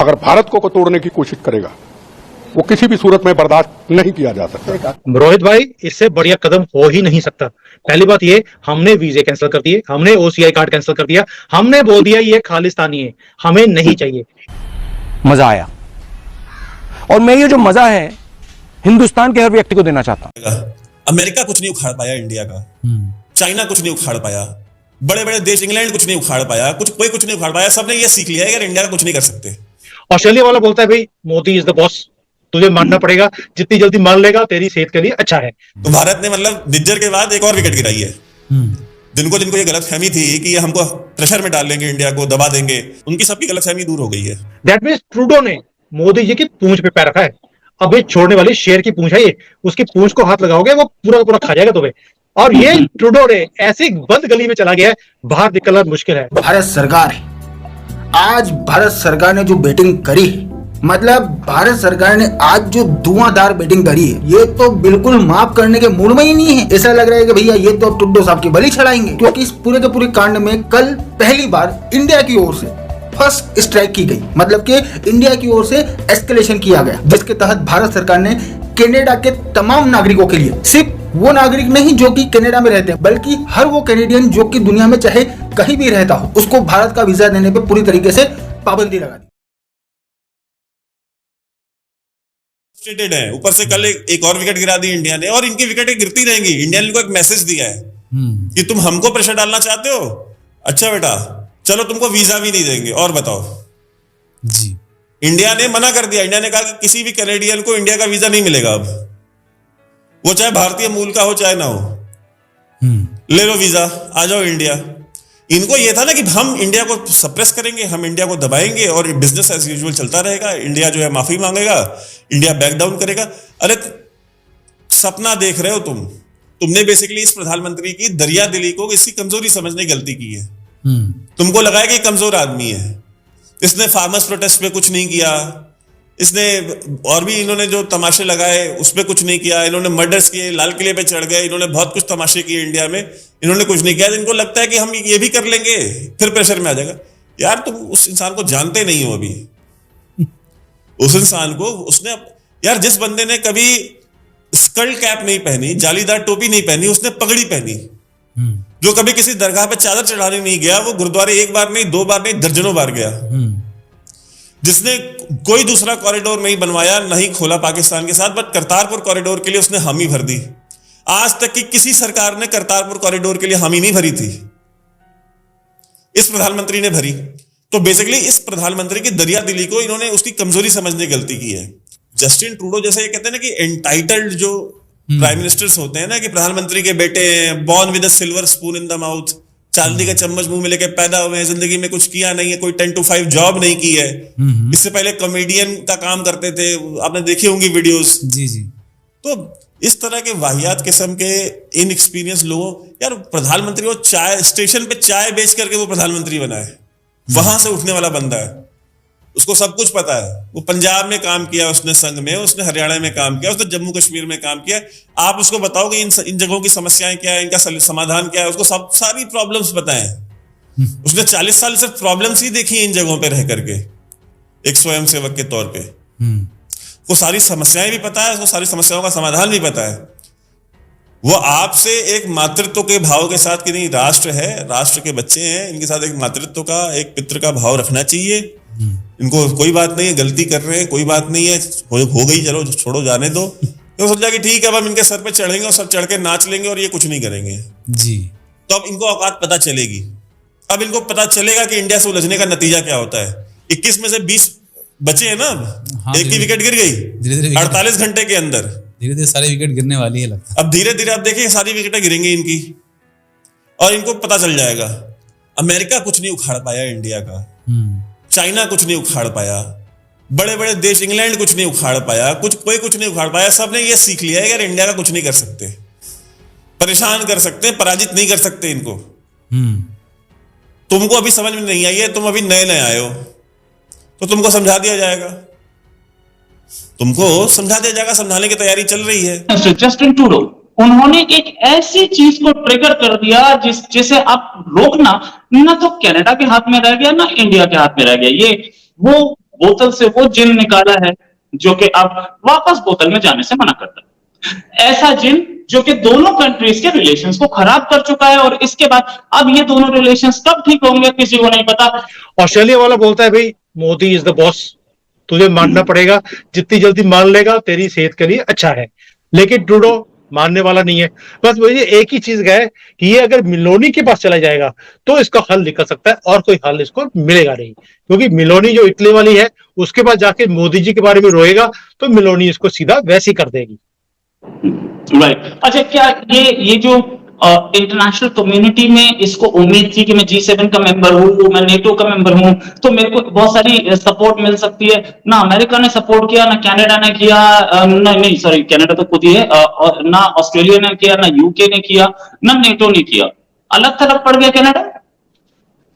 अगर भारत को तोड़ने की कोशिश करेगा वो किसी भी सूरत में बर्दाश्त नहीं किया जा सकता। रोहित भाई, इससे बढ़िया कदम हो ही नहीं सकता। पहली बात ये, हमने वीजे कैंसिल कर दिए, हमने ओसीआई कार्ड कैंसिल कर दिया, हमने बोल दिया ये खालिस्तानी है, हमें नहीं चाहिए। मजा आया, और मैं ये जो मजा है हिंदुस्तान के हर व्यक्ति को देना चाहता हूं। अमेरिका कुछ नहीं उखाड़ पाया इंडिया का, चाइना कुछ नहीं उखाड़ पाया, बड़े बड़े देश इंग्लैंड कुछ नहीं उखाड़ पाया, कोई कुछ नहीं उखाड़ पाया। सबने ये सीख लिया है कि इंडिया का कुछ नहीं कर सकते। ऑस्ट्रेलिया वाला बोलता है भाई मोदी इज द बॉस, तुझे मानना पड़ेगा, जितनी जल्दी मान लेगा तेरी सेहत के लिए अच्छा है। तो भारत ने मतलब निज्जर के बाद एक और विकेट गिराई है। जिनको जिनको ये गलतफहमी थी कि ये हमको प्रेशर में डाल लेंगे, इंडिया को दबा देंगे, उनकी सबकी गलतफहमी दूर हो गई है। दैट मींस ट्रूडो ने मोदी जी की पूंछ पे पैर रखा है। अब ये छोड़ने वाली शेर की पूंछ है, ये उसकी पूंछ को हाथ लगाओगे वो पूरा का पूरा खा जाएगा तुम्हें। और ये ट्रूडो ने ऐसी बंद गली में चला गया है, बाहर निकलना मुश्किल है। भारत सरकार है, आज भारत सरकार ने जो बैटिंग करी है, मतलब भारत सरकार ने आज जो धुआंधार बैटिंग करी है, ये तो बिल्कुल माफ करने के मूड में ही नहीं है। ऐसा लग रहा है कि भैया ये तो टुड्डो साहब की बलि चढ़ाएंगे, क्योंकि इस पूरे के पूरे कांड में कल पहली बार इंडिया की ओर से फर्स्ट स्ट्राइक की गई, मतलब कि इंडिया की ओर से एस्केलेशन किया गया, जिसके तहत भारत सरकार ने कनाडा के तमाम नागरिकों के लिए, सिर्फ वो नागरिक नहीं जो कि कनाडा में रहते हैं, बल्कि हर वो कैनेडियन जो कि दुनिया में चाहे कहीं भी रहता हो, उसको भारत का वीजा देने पर पूरी तरीके से पाबंदी लगा दी है। ऊपर से कल एक और विकेट गिरा दी इंडिया ने, और इनकी विकेटें गिरती रहेंगी। इंडिया ने इनको एक मैसेज दिया है कि तुम हमको प्रेशर डालना चाहते हो, अच्छा बेटा चलो तुमको वीजा भी नहीं देंगे, और बताओ जी। इंडिया ने मना कर दिया। इंडिया ने कहा कि किसी भी कैनेडियन को इंडिया का वीजा नहीं मिलेगा अब, वो चाहे भारतीय मूल का हो चाहे ना हो। ले लो वीजा, आ जाओ इंडिया। इनको ये था ना कि हम इंडिया को सप्रेस करेंगे, हम इंडिया को दबाएंगे और बिजनेस एज यूजुअल चलता रहेगा। इंडिया जो है माफी मांगेगा, इंडिया बैक डाउन करेगा। अरे सपना देख रहे हो तुमने बेसिकली इस प्रधानमंत्री की दरिया दिली को, इसकी कमजोरी समझने की गलती की है। तुमको लगा है कि कमजोर आदमी है, इसने फार्मर्स प्रोटेस्ट पे कुछ नहीं किया, इसने और भी इन्होंने जो तमाशे लगाए उस पे कुछ नहीं किया, इन्होंने मर्डर्स किए, लाल किले पे चढ़ गए, इन्होंने बहुत कुछ तमाशे किए इंडिया में, इन्होंने कुछ नहीं किया। इनको लगता है कि हम ये भी कर लेंगे, फिर प्रेशर में आ जाएगा। यार तुम उस इंसान को जानते नहीं हो अभी। उस इंसान को उसने, यार जिस बंदे ने कभी स्कल कैप नहीं पहनी, जालीदार टोपी नहीं पहनी, उसने पगड़ी पहनी, जो कभी किसी दरगाह पे चादर चढ़ाने नहीं गया, वो गुरुद्वारे एक बार नहीं, दो बार नहीं, दर्जनों बार गया। जिसने कोई दूसरा कॉरिडोर नहीं बनवाया, नहीं खोला पाकिस्तान के साथ, बट करतारपुर कॉरिडोर के लिए उसने हामी भर दी। आज तक की किसी सरकार ने करतारपुर कॉरिडोर के लिए हामी नहीं भरी थी, इस प्रधानमंत्री ने भरी। तो बेसिकली इस प्रधानमंत्री की दरिया दिली को इन्होंने उसकी कमजोरी समझने की गलती की है। जस्टिन ट्रूडो जैसे ये कहते हैं ना कि एंटाइटल्ड जो प्राइम मिनिस्टर्स होते हैं ना, कि प्रधानमंत्री के बेटे born with a silver spoon in the mouth, चांदी का चम्मच मुंह में लेके पैदा हुए हैं, जिंदगी में कुछ किया नहीं है, कोई 10 to 5 जॉब नहीं की है, इससे पहले कॉमेडियन का काम करते थे, आपने देखी होंगी वीडियोस। जी जी। तो इस तरह के वाहियात किस्म के इनएक्सपीरियंस लोगों, यार प्रधानमंत्री वो चाय स्टेशन पे चाय बेच करके वो प्रधानमंत्री बना है, वहां से उठने वाला बंदा है, उसको सब कुछ पता है। वो पंजाब में काम किया उसने, संघ में, उसने हरियाणा में काम किया, उसने जम्मू कश्मीर में काम किया। आप उसको बताओ कि इन जगहों की समस्याएं क्या है, इनका समाधान क्या है, उसको सब सारी प्रॉब्लम्स पता है। उसने 40 साल सिर्फ प्रॉब्लम्स ही देखी इन जगहों पे रह करके, एक स्वयंसेवक के तौर पे। वो सारी समस्याएं भी पता है, उसको सारी समस्याओं का समाधान भी पता है। वो आपसे एक मातृत्व के भाव के साथ, कि नहीं राष्ट्र है, राष्ट्र के बच्चे हैं, इनके साथ एक मातृत्व का, एक पितृ का भाव रखना चाहिए। इनको कोई बात नहीं है, गलती कर रहे हैं, कोई बात नहीं है, हो गई, चलो छोड़ो, जाने दो। तो सोचा कि ठीक है अब हम इनके सर पे चढ़ेंगे और सब चढ़ के नाच लेंगे और ये कुछ नहीं करेंगे जी। तो अब इनको औकात पता चलेगी। अब इनको पता चलेगा कि इंडिया से उलझने का नतीजा क्या होता है। 21 में से 20 बचे हैं ना, हाँ, एक की विकेट गिर गई धीरे 48 घंटे के अंदर, धीरे धीरे सारी विकेट गिरने वाली है लगता है। अब धीरे धीरे आप देखिए सारी विकेटें गिरेंगी इनकी, और इनको पता चल जाएगा। अमेरिका कुछ नहीं उखाड़ पाया इंडिया का, चाइना कुछ नहीं उखाड़ पाया, बड़े बड़े देश इंग्लैंड कुछ नहीं उखाड़ पाया, कोई कुछ नहीं उखाड़ पाया। सबने ये सीख लिया है कि इंडिया का कुछ नहीं कर सकते, परेशान कर सकते, पराजित नहीं कर सकते इनको। तुमको अभी समझ में नहीं आई है, तुम अभी नए नए आए हो, तो तुमको समझा दिया जाएगा, तुमको समझा दिया जाएगा, समझाने की तैयारी चल रही है। जस्टिन ट्रूडो उन्होंने एक ऐसी चीज को ट्रिगर कर दिया जिसे आप रोकना ना तो कनाडा के हाथ में रह गया, ना इंडिया के हाथ में रह गया। ये वो बोतल से वो जिन निकाला है जो कि अब वापस बोतल में जाने से मना करता है। ऐसा जिन जो कि दोनों कंट्रीज के रिलेशंस को खराब कर चुका है, और इसके बाद अब ये दोनों रिलेशंस कब ठीक होंगे किसी को नहीं पता। ऑस्ट्रेलिया वाला बोलता है भाई मोदी इज द बॉस, तुझे मानना पड़ेगा, जितनी जल्दी मान लेगा तेरी सेहत के लिए अच्छा है। लेकिन ट्रूडो मानने वाला नहीं है। बस मुझे एक ही चीज है कि ये अगर मिलोनी के पास चला जाएगा तो इसका हल निकल सकता है, और कोई हल इसको मिलेगा नहीं, क्योंकि मिलोनी जो इटली वाली है उसके पास जाके मोदी जी के बारे में रोएगा तो मिलोनी इसको सीधा वैसे ही कर देगी। राइट। अच्छा, क्या ये जो इंटरनेशनल कम्युनिटी में इसको उम्मीद थी कि मैं G7 का मेंबर हूँ, मैं नेटो का मेंबर हूँ, तो मेरे को बहुत सारी सपोर्ट मिल सकती है। ना अमेरिका ने सपोर्ट किया, ना कनाडा ने किया, नहीं सॉरी कनाडा तो खुद ही है, ना ऑस्ट्रेलिया ने किया, ना यूके ने किया, ना नेटो ने किया। अलग थलग पड़ गया कनाडा।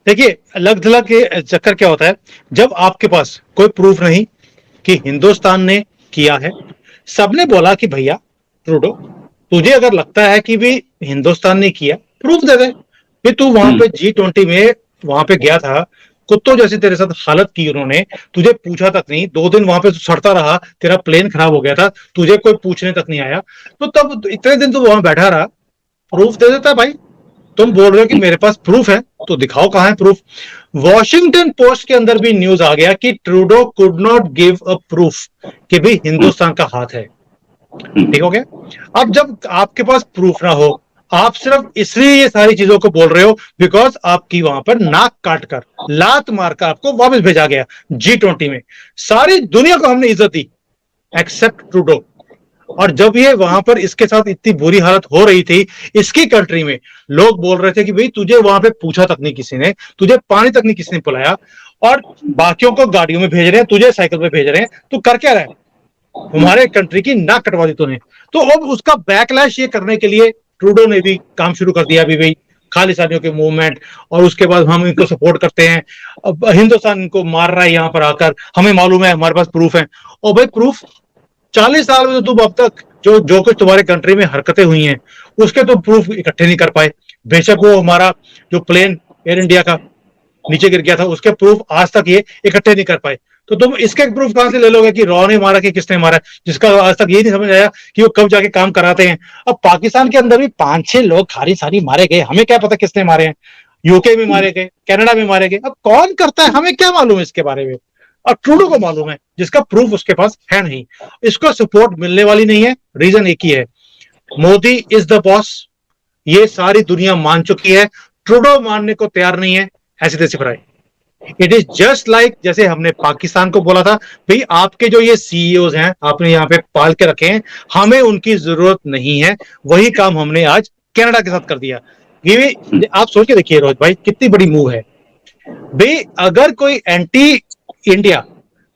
देखिए अलग थलग के चक्कर क्या होता है, जब आपके पास कोई प्रूफ नहीं कि हिंदुस्तान ने किया है, सबने बोला कि भैया ट्रूडो तुझे अगर लगता है कि भी हिंदुस्तान ने किया प्रूफ दे दे। फिर तू वहां पे G20 में वहां पे गया था, कुत्तों जैसे तेरे साथ हालत की उन्होंने, तुझे पूछा तक नहीं, 2 दिन वहां पे सड़ता रहा, तेरा प्लेन खराब हो गया था, तुझे कोई पूछने तक नहीं आया, तो तब इतने दिन तू वहां बैठा रहा, प्रूफ दे देता भाई। तुम बोल रहे हो कि मेरे पास प्रूफ है, तो दिखाओ कहां है प्रूफ। वॉशिंगटन पोस्ट के अंदर भी न्यूज आ गया कि Trudeau could not give a proof कि भी हिंदुस्तान का हाथ है। ठीक हो गया। अब जब आपके पास प्रूफ ना हो, आप सिर्फ इसलिए ये सारी चीजों को बोल रहे हो बिकॉज आपकी वहां पर नाक काटकर लात मारकर आपको वापस भेजा गया G20 में। सारी दुनिया को हमने इज्जत दी एक्सेप्ट ट्रूडो। और जब ये वहां पर इसके साथ इतनी बुरी हालत हो रही थी इसकी कंट्री में, लोग बोल रहे थे कि भाई तुझे वहां पे पूछा तक नहीं किसी ने, तुझे पानी तक नहीं किसी ने पिलाया, और बाकियों को गाड़ियों में भेज रहे हैं, तुझे साइकिल पे भेज रहे हैं, तू कर क्या रहा है, हमारे कंट्री की नाक कटवा दी तूने। तो अब उसका बैकलैश ये करने के लिए ट्रूडो ने भी काम शुरू कर दिया, अभी भाई खालिस्तानियों के मूवमेंट, और उसके बाद हम इनको सपोर्ट करते हैं, अब हिंदुस्तान इनको मार रहा है यहाँ पर आकर, हमें मालूम है, हमारे पास प्रूफ है। और भाई प्रूफ 40 साल में तो तुम अब तक जो कुछ तुम्हारे कंट्री में हरकतें हुई हैं उसके तो प्रूफ इकट्ठे नहीं कर पाए। बेशक वो हमारा जो प्लेन एयर इंडिया का नीचे गिर गया था उसके प्रूफ आज तक ये इकट्ठे नहीं कर पाए, तो तुम इसके प्रूफ कहां से ले लोगे कि रॉ ने मारा कि किसने मारा, जिसका आज तक ये नहीं समझ आया कि वो कब जाके काम कराते हैं। अब पाकिस्तान के अंदर भी 5-6 लोग खारी सारी मारे गए, हमें क्या पता किसने मारे हैं, यूके में मारे गए, कनाडा में मारे गए, अब कौन करता है हमें क्या मालूम है इसके बारे में। और ट्रूडो को मालूम है जिसका प्रूफ उसके पास है नहीं, इसको सपोर्ट मिलने वाली नहीं है। रीजन एक ही है, मोदी इज द बॉस, ये सारी दुनिया मान चुकी है, ट्रूडो मानने को तैयार नहीं है। ऐसी तैसी fry, it is just like जैसे हमने पाकिस्तान को बोला था भाई आपके जो ये सीईओज हैं आपने यहाँ पे पाल के रखे हैं, हमें उनकी जरूरत नहीं है, वही काम हमने आज कनाडा के साथ कर दिया। ये आप सोच के देखिए रोहित भाई कितनी बड़ी मूव है भाई। अगर कोई एंटी इंडिया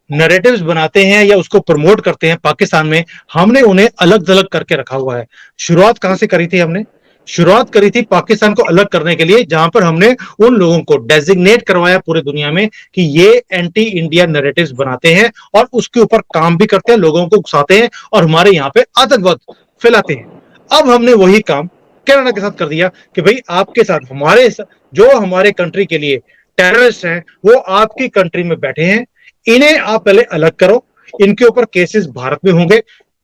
नैरेटिव्स बनाते हैं या उसको प्रमोट करते हैं पाकिस्तान में, हमने उन्हें अलग थलग करके रखा हुआ है। शुरुआत कहां से करी थी हमने, शुरुआत करी थी पाकिस्तान को अलग करने के लिए, जहां पर हमने उन लोगों को डेजिग्नेट करवाया पूरे दुनिया में कि ये एंटी इंडिया नैरेटिव्स बनाते हैं और उसके ऊपर काम भी करते हैं, लोगों को उकसाते हैं और हमारे यहाँ पे आतंकवाद फैलाते हैं। अब हमने वही काम कनाडा के साथ कर दिया कि भाई आपके साथ हमारे जो हमारे कंट्री के लिए टेररिस्ट हैं वो आपकी कंट्री में बैठे हैं, इन्हें आप पहले अलग करो, इनके ऊपर केसेस भारत में होंगे,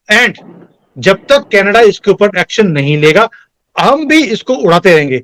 एंड जब तक कनाडा इसके ऊपर एक्शन नहीं लेगा हम भी इसको उड़ाते रहेंगे।